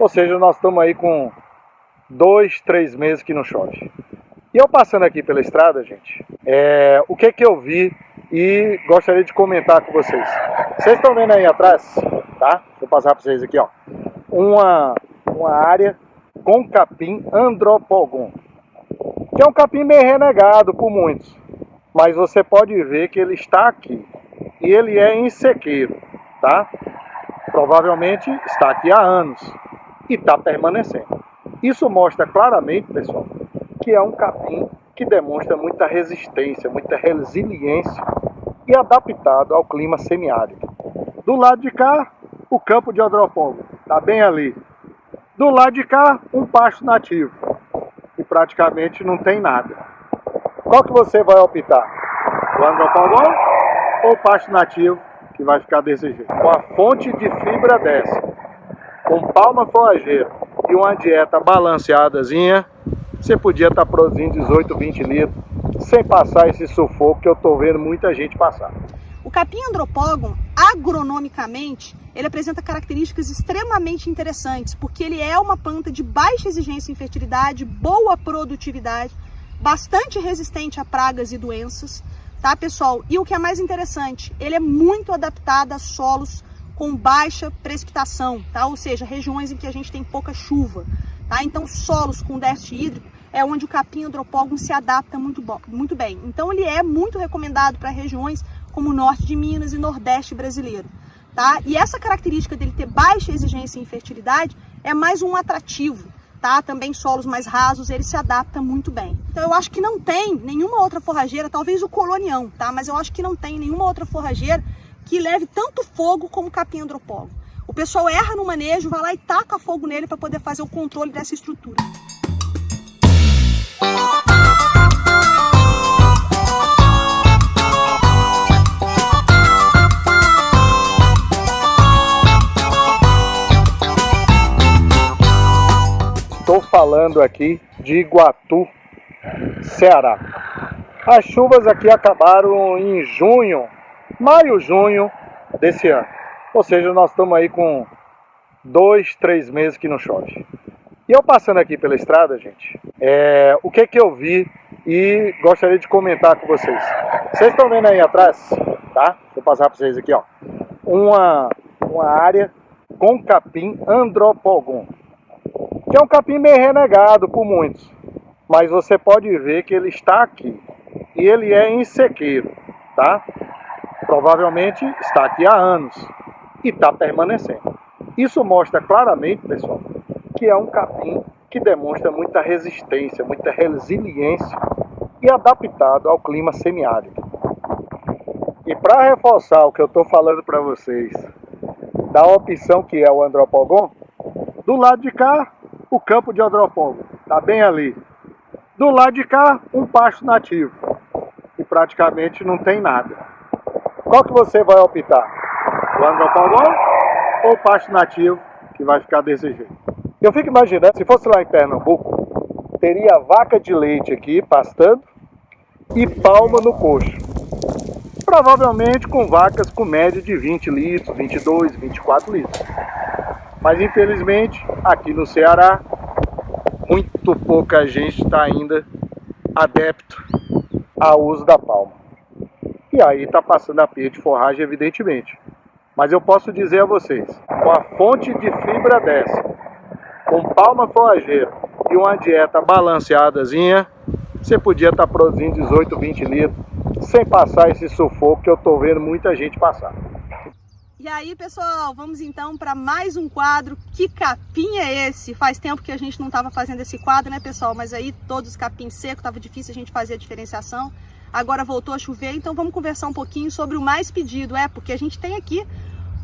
Ou seja, nós estamos aí com 2, 3 meses que não chove. E eu passando aqui pela estrada, gente, o que eu vi e gostaria de comentar com vocês. Vocês estão vendo aí atrás, tá? Vou passar para vocês aqui, ó. Uma área com capim Andropogon, que é um capim meio renegado por muitos. Mas você pode ver que ele está aqui. E ele é em sequeiro, tá? Provavelmente está aqui há anos e está permanecendo. Isso mostra claramente, pessoal, que é um capim que demonstra muita resistência, muita resiliência e adaptado ao clima semiárido. Do lado de cá, o campo de Andropogon, está bem ali. Do lado de cá, um pasto nativo, que praticamente não tem nada. Qual que você vai optar? O Andropogon ou o pasto nativo, que vai ficar desse jeito? Com a fonte de fibra dessa, com palma forrageira e uma dieta balanceadazinha, você podia estar produzindo 18, 20 litros, sem passar esse sufoco que eu estou vendo muita gente passar. O capim Andropogon, agronomicamente, ele apresenta características extremamente interessantes, porque ele é uma planta de baixa exigência em fertilidade, boa produtividade, bastante resistente a pragas e doenças, tá, pessoal? E o que é mais interessante, ele é muito adaptado a solos com baixa precipitação, tá? Ou seja, regiões em que a gente tem pouca chuva, tá? Então, solos com déficit hídrico é onde o capim Andropogon se adapta muito bem. Então, ele é muito recomendado para regiões como o norte de Minas e nordeste brasileiro, tá? E essa característica dele ter baixa exigência em fertilidade é mais um atrativo, tá? Também solos mais rasos, ele se adapta muito bem. Então eu acho que não tem nenhuma outra forrageira, talvez o colonião, tá? Mas eu acho que não tem nenhuma outra forrageira que leve tanto fogo como o capim Andropogon. O pessoal erra no manejo, vai lá e taca fogo nele para poder fazer o controle dessa estrutura. Estou falando aqui de Iguatu, Ceará. As chuvas aqui acabaram em junho, maio, junho desse ano. Ou seja, nós estamos aí com 2, 3 meses que não chove. E eu passando aqui pela estrada, gente, o que eu vi e gostaria de comentar com vocês. Vocês estão vendo aí atrás, tá? Vou passar para vocês aqui, ó. Uma área com capim Andropogon, que é um capim meio renegado por muitos. Mas você pode ver que ele está aqui. E ele é em sequeiro, tá? Provavelmente está aqui há anos e está permanecendo. Isso mostra claramente, pessoal, que é um capim que demonstra muita resistência, muita resiliência e adaptado ao clima semiárido. E para reforçar o que eu estou falando para vocês, da opção que é o Andropogon, do lado de cá, o campo de Andropogon, está bem ali. Do lado de cá, um pasto nativo, que praticamente não tem nada. Qual que você vai optar? O Andropogon ou o pasto nativo, que vai ficar desse jeito? Eu fico imaginando, se fosse lá em Pernambuco, teria vaca de leite aqui pastando e palma no coxo. Provavelmente com vacas com média de 20 litros, 22, 24 litros. Mas infelizmente, aqui no Ceará, muito pouca gente está ainda adepto ao uso da palma. E aí está passando a perda de forragem, evidentemente. Mas eu posso dizer a vocês, com a fonte de fibra dessa, com palma forrageira e uma dieta balanceadazinha, você podia estar produzindo 18, 20 litros, sem passar esse sufoco que eu estou vendo muita gente passar. E aí, pessoal, vamos então para mais um quadro. Que capim é esse? Faz tempo que a gente não estava fazendo esse quadro, né, pessoal? Mas aí todos os capins secos, estava difícil a gente fazer a diferenciação. Agora voltou a chover, então vamos conversar um pouquinho sobre o mais pedido. Porque a gente tem aqui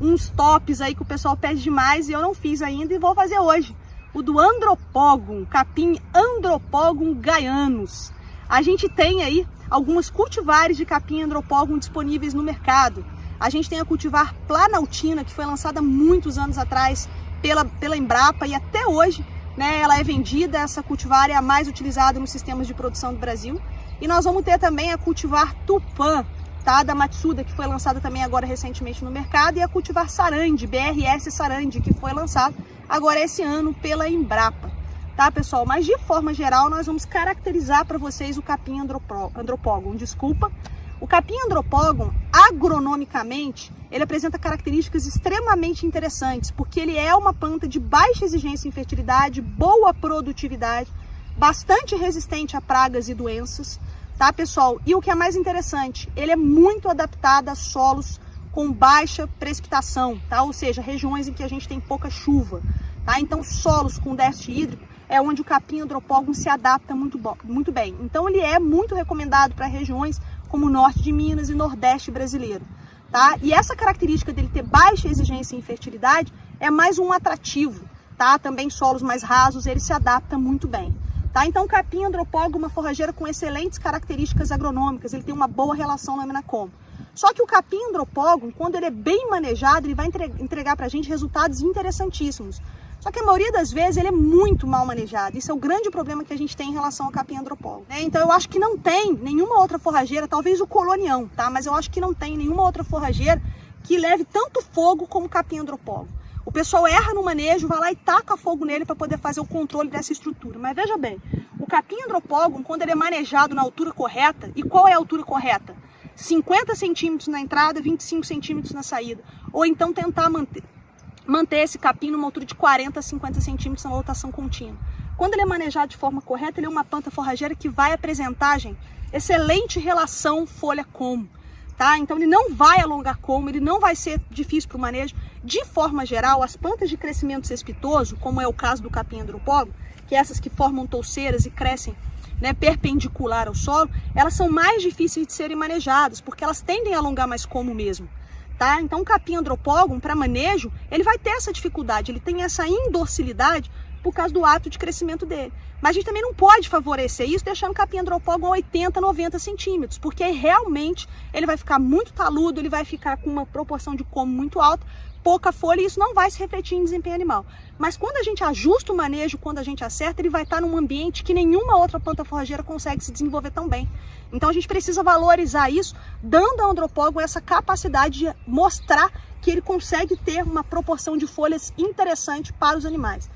uns tops aí que o pessoal pede demais e eu não fiz ainda e vou fazer hoje. O do Andropogon, capim Andropogon gaianus. A gente tem aí algumas cultivares de capim Andropogon disponíveis no mercado. A gente tem a cultivar Planaltina, que foi lançada muitos anos atrás pela Embrapa e até hoje, né, ela é vendida. Essa cultivar é a mais utilizada nos sistemas de produção do Brasil. E nós vamos ter também a cultivar Tupã, tá? Da Matsuda, que foi lançada também agora recentemente no mercado, e a cultivar Sarandi, BRS Sarandi, que foi lançado agora esse ano pela Embrapa, tá, pessoal? Mas de forma geral, nós vamos caracterizar para vocês o capim Andropogon, desculpa. O capim Andropogon, agronomicamente, ele apresenta características extremamente interessantes, porque ele é uma planta de baixa exigência em fertilidade, boa produtividade, bastante resistente a pragas e doenças, tá, pessoal? E o que é mais interessante, ele é muito adaptado a solos com baixa precipitação, tá? Ou seja, regiões em que a gente tem pouca chuva, tá? Então, solos com déficit hídrico é onde o capim Andropogon se adapta muito bem. Então, ele é muito recomendado para regiões como o norte de Minas e nordeste brasileiro, tá? E essa característica dele ter baixa exigência em fertilidade é mais um atrativo, tá? Também solos mais rasos, ele se adapta muito bem, tá? Então, o capim Andropogon é uma forrageira com excelentes características agronômicas, ele tem uma boa relação lâmina-como. Só que o capim Andropogon, quando ele é bem manejado, ele vai entregar para a gente resultados interessantíssimos. Só que a maioria das vezes ele é muito mal manejado. Isso é o grande problema que a gente tem em relação ao capim Andropogon, né? Então eu acho que não tem nenhuma outra forrageira, talvez o colonião, tá? Mas eu acho que não tem nenhuma outra forrageira que leve tanto fogo como o capim Andropogon. O pessoal erra no manejo, vai lá e taca fogo nele para poder fazer o controle dessa estrutura. Mas veja bem, o capim Andropogon, quando ele é manejado na altura correta, e qual é a altura correta? 50 centímetros na entrada, 25 centímetros na saída. Ou então tentar manter esse capim numa altura de 40 a 50 centímetros na rotação contínua. Quando ele é manejado de forma correta, ele é uma planta forrageira que vai apresentar, gente, excelente relação folha-como, tá? Então ele não vai alongar como, ele não vai ser difícil para o manejo. De forma geral, as plantas de crescimento cespitoso, como é o caso do capim Andropogon, que é essas que formam touceiras e crescem, né, perpendicular ao solo, elas são mais difíceis de serem manejadas, porque elas tendem a alongar mais como mesmo. Tá? Então o capim Andropogon, para manejo, ele vai ter essa dificuldade, ele tem essa indocilidade por causa do ato de crescimento dele. Mas a gente também não pode favorecer isso deixando o capim Andropogon a 80, 90 centímetros, porque aí realmente ele vai ficar muito taludo, ele vai ficar com uma proporção de como muito alta, pouca folha, e isso não vai se refletir em desempenho animal. Mas quando a gente ajusta o manejo, quando a gente acerta, ele vai estar num ambiente que nenhuma outra planta forrageira consegue se desenvolver tão bem. Então a gente precisa valorizar isso, dando ao Andropogon essa capacidade de mostrar que ele consegue ter uma proporção de folhas interessante para os animais.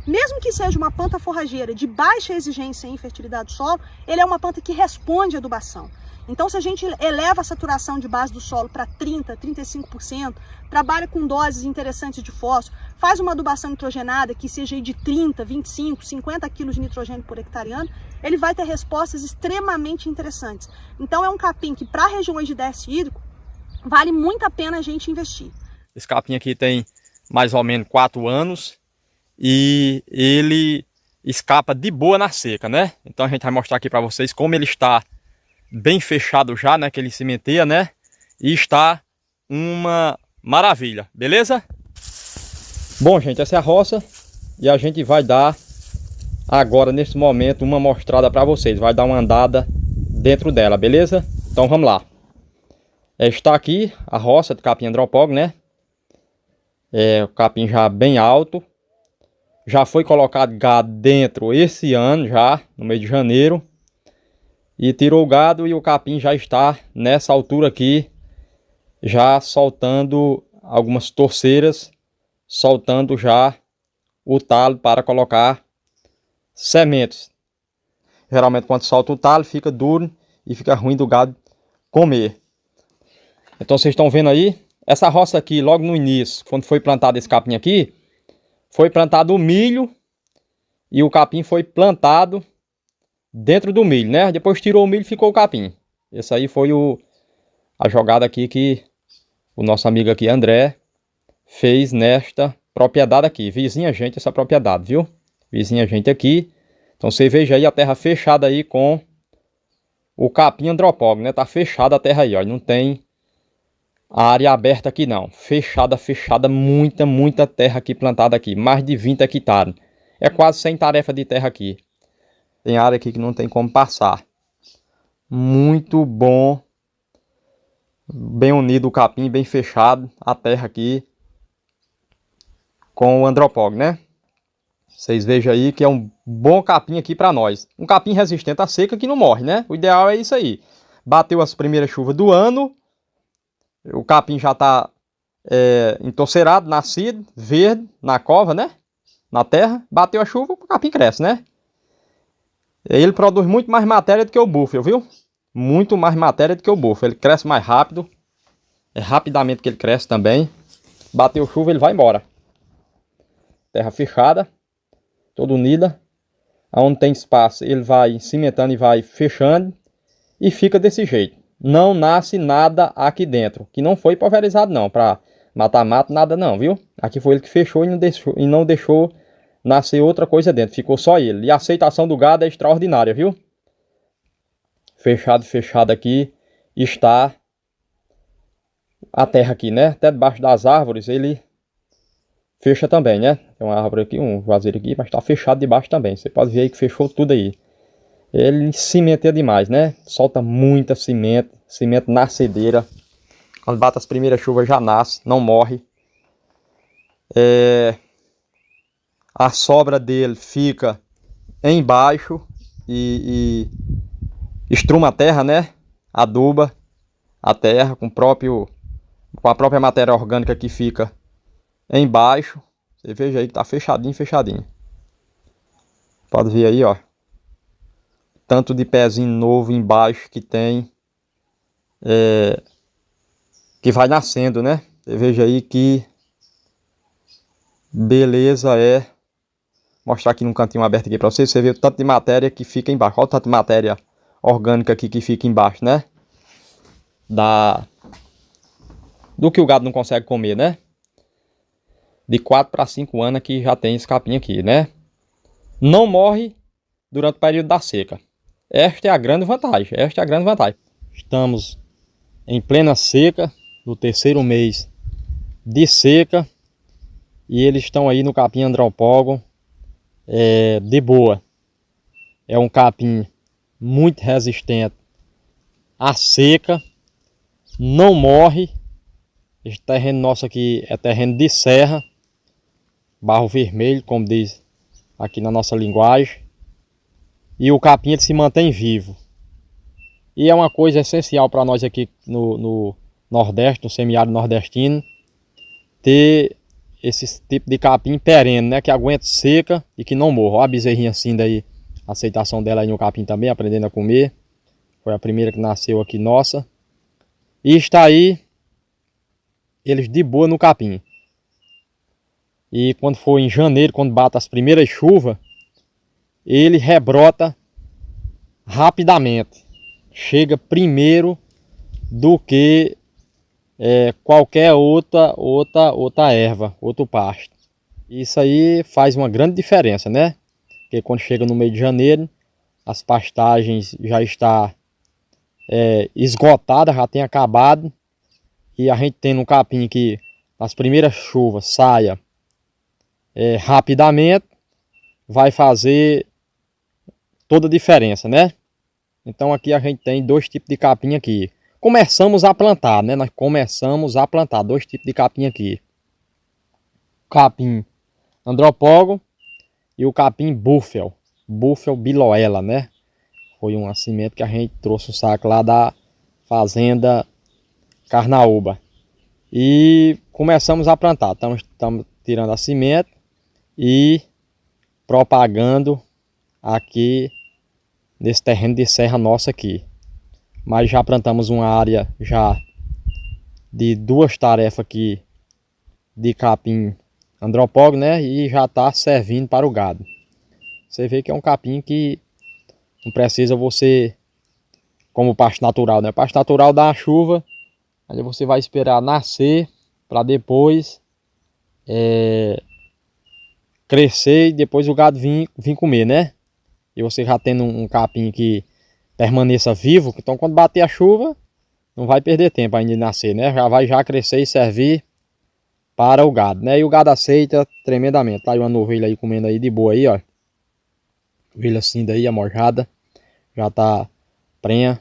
Mesmo que seja uma planta forrageira de baixa exigência em fertilidade do solo, ele é uma planta que responde à adubação. Então, se a gente eleva a saturação de base do solo para 30%, 35%, trabalha com doses interessantes de fósforo, faz uma adubação nitrogenada que seja de 30, 25, 50 kg de nitrogênio por hectare ano, ele vai ter respostas extremamente interessantes. Então, é um capim que, para regiões de déficit hídrico, vale muito a pena a gente investir. Esse capim aqui tem mais ou menos 4 anos e ele escapa de boa na seca, né? Então, a gente vai mostrar aqui para vocês como ele está bem fechado já, né, que ele cimenteia, né, e está uma maravilha, beleza? Bom, gente, essa é a roça e a gente vai dar agora, nesse momento, uma mostrada para vocês, vai dar uma andada dentro dela, beleza? Então vamos lá. Está aqui a roça de capim Andropogon, né, o capim já bem alto, já foi colocado gado dentro esse ano já, no mês de janeiro. E tirou o gado e o capim já está nessa altura aqui, já soltando algumas torceiras, soltando já o talo para colocar sementes. Geralmente quando solta o talo fica duro e fica ruim do gado comer. Então vocês estão vendo aí, essa roça aqui logo no início, quando foi plantado esse capim aqui, foi plantado o milho e o capim foi plantado dentro do milho, né? Depois tirou o milho e ficou o capim. Esse aí foi a jogada aqui que o nosso amigo aqui, André, fez nesta propriedade aqui. Vizinha gente essa propriedade, viu? Vizinha gente aqui. Então você veja aí a terra fechada aí com o capim Andropogon, né? Tá fechada a terra aí, ó. Não tem a área aberta aqui não. Fechada, fechada. Muita terra aqui plantada aqui. Mais de 20 hectares. É quase 100 tarefas de terra aqui. Tem área aqui que não tem como passar. Muito bom. Bem unido o capim, bem fechado. A terra aqui. Com o Andropogon, né? Vocês vejam aí que é um bom capim aqui para nós. Um capim resistente à seca que não morre, né? O ideal é isso aí. Bateu as primeiras chuvas do ano. O capim já está entorceirado, nascido, verde, na cova, né? Na terra. Bateu a chuva, o capim cresce, né? Ele produz muito mais matéria do que o búfalo, viu? Muito mais matéria do que o búfalo. Ele cresce mais rápido. É rapidamente que ele cresce também. Bateu chuva, ele vai embora. Terra fechada, toda unida. Onde tem espaço, ele vai cimentando e vai fechando. E fica desse jeito. Não nasce nada aqui dentro. Que não foi pulverizado não, para matar mato, nada não, viu? Aqui foi ele que fechou e não deixou nascer outra coisa dentro. Ficou só ele. E a aceitação do gado é extraordinária, viu? Fechado aqui está a terra aqui, né? Até debaixo das árvores ele fecha também, né? Tem uma árvore aqui, um juazeiro aqui, mas está fechado debaixo também. Você pode ver aí que fechou tudo aí. Ele cimenteia demais, né? Solta muita cimento, cimento nascedeira. Quando bate as primeiras chuvas já nasce, não morre. A sobra dele fica embaixo e estruma a terra, né? Aduba a terra com a própria matéria orgânica que fica embaixo. Você veja aí que tá fechadinho. Pode ver aí, ó. Tanto de pezinho novo embaixo que tem. Que vai nascendo, né? Você veja aí que beleza é. Vou mostrar aqui num cantinho aberto aqui pra vocês. Você vê o tanto de matéria que fica embaixo. Olha o tanto de matéria orgânica aqui que fica embaixo, né? Do que o gado não consegue comer, né? De 4 para 5 anos que já tem esse capim aqui, né? Não morre durante o período da seca. Esta é a grande vantagem. Estamos em plena seca, no 3º mês de seca. E eles estão aí no capim Andropogon de boa. É um capim muito resistente à seca. Não morre. Este terreno nosso aqui é terreno de serra. Barro vermelho, como diz aqui na nossa linguagem. E o capim ele se mantém vivo. E é uma coisa essencial para nós aqui no Nordeste, no semiárido nordestino, ter esse tipo de capim perene, né? Que aguenta seca e que não morra. Olha a bezerrinha assim daí, a aceitação dela aí no capim também, aprendendo a comer. Foi a primeira que nasceu aqui nossa. E está aí, eles de boa no capim. E quando for em janeiro, quando bate as primeiras chuvas, ele rebrota rapidamente. Chega primeiro do que qualquer outra erva, outro pasto. Isso aí faz uma grande diferença, né? Porque quando chega no mês de janeiro, as pastagens já estão esgotadas, já tem acabado. E a gente tem um capim que nas primeiras chuvas saia rapidamente, vai fazer toda a diferença, né? Então aqui a gente tem 2 tipos de capim aqui. Começamos a plantar, né? Nós começamos a plantar 2 tipos de capim aqui. O capim Andropogon e o capim Buffel Biloela, né? Foi um nascimento que a gente trouxe o saco lá da fazenda Carnaúba. E começamos a plantar. Estamos tirando a semente e propagando aqui nesse terreno de serra nossa aqui. Mas já plantamos uma área já de 2 tarefas aqui de capim Andropogon, né? E já está servindo para o gado. Você vê que é um capim que não precisa você, como pasto natural, né? Pasto natural dá a chuva, aí você vai esperar nascer para depois crescer e depois o gado vir comer, né? E você já tendo um capim que permaneça vivo, então quando bater a chuva, não vai perder tempo ainda de nascer, né? Já vai crescer e servir para o gado, né? E o gado aceita tremendamente. Tá aí uma novilha aí comendo aí de boa aí, ó. Ovelha assim daí, amojada. Já tá prenha.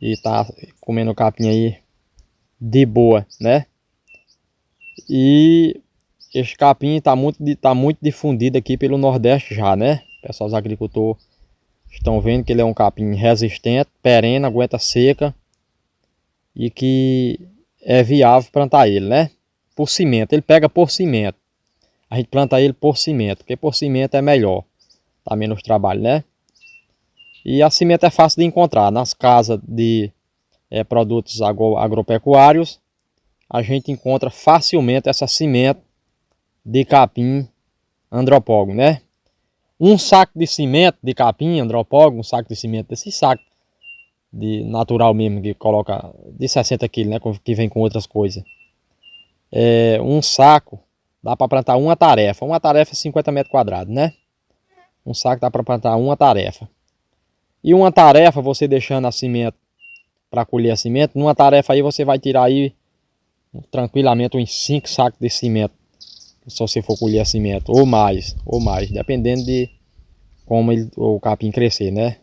E tá comendo o capim aí de boa, né? E esse capim tá muito difundido aqui pelo Nordeste já, né? Pessoal, os agricultores estão vendo que ele é um capim resistente, perene, aguenta seca. e que é viável plantar ele, né? Por cimento, ele pega por cimento. A gente planta ele por cimento, porque por cimento é melhor, dá menos trabalho, né? E a semente é fácil de encontrar nas casas de produtos agropecuários. A gente encontra facilmente essa semente de capim andropógon, né? Um saco de semente de capim andropógon, um saco de semente desse saco de natural mesmo, que coloca de 60 kg, né? Que vem com outras coisas. Um saco dá para plantar uma tarefa. Uma tarefa é 50 metros quadrados, né? Um saco dá para plantar uma tarefa. E uma tarefa, você deixando a semente para colher a semente, numa tarefa aí você vai tirar aí tranquilamente uns 5 sacos de semente, se você for colher a semente, ou mais, dependendo de como o capim crescer, né?